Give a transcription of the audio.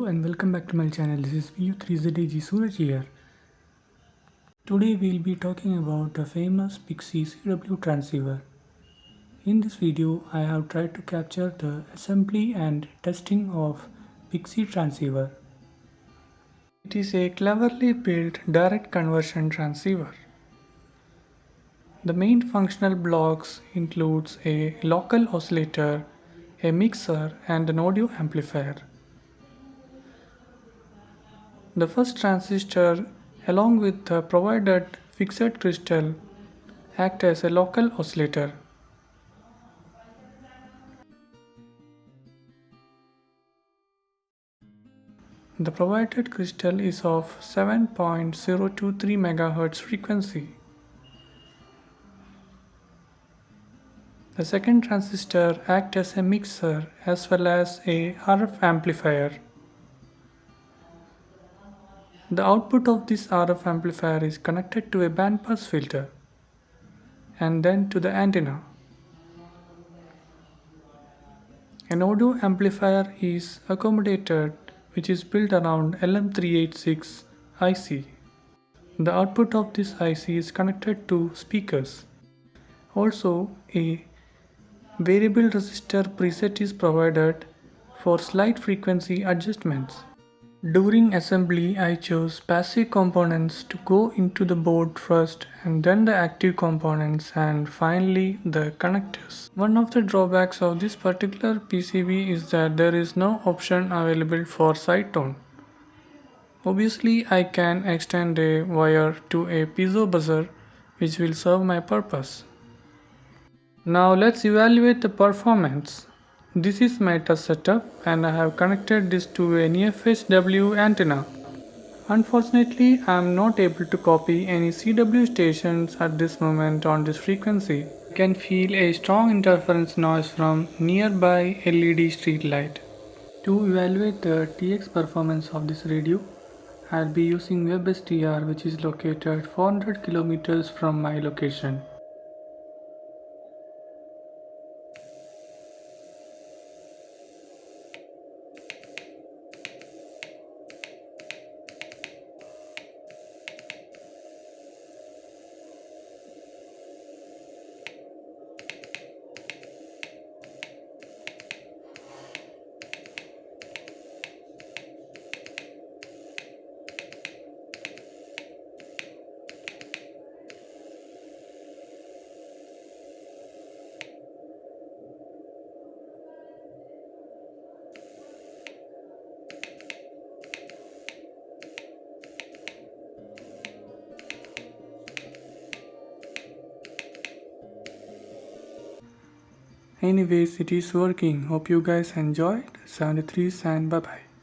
Hello and welcome back to my channel. This is VU3ZAG Suraj here. Today we'll be talking about the famous Pixie CW transceiver. In this video I have tried to capture the assembly and testing of Pixie transceiver. It is a cleverly built direct conversion transceiver. The main functional blocks includes a local oscillator, a mixer and an audio amplifier. The first transistor, along with the provided fixed crystal, act as a local oscillator. The provided crystal is of 7.023 MHz frequency. The second transistor acts as a mixer as well as a RF amplifier. The output of this RF amplifier is connected to a bandpass filter and then to the antenna. An audio amplifier is accommodated, which is built around LM386 IC. The output of this IC is connected to speakers. Also, a variable resistor preset is provided for slight frequency adjustments. During assembly, I chose passive components to go into the board first and then the active components and finally the connectors. One of the drawbacks of this particular PCB is that there is no option available for side tone. Obviously, I can extend a wire to a piezo buzzer which will serve my purpose. Now let's evaluate the performance. This is my test setup and I have connected this to an FHW antenna. Unfortunately, I am not able to copy any CW stations at this moment on this frequency. You can feel a strong interference noise from nearby LED street light. To evaluate the TX performance of this radio, I'll be using WebSTR, which is located 400 kilometers from my location. Anyways, it is working. Hope you guys enjoyed. 73 and bye bye.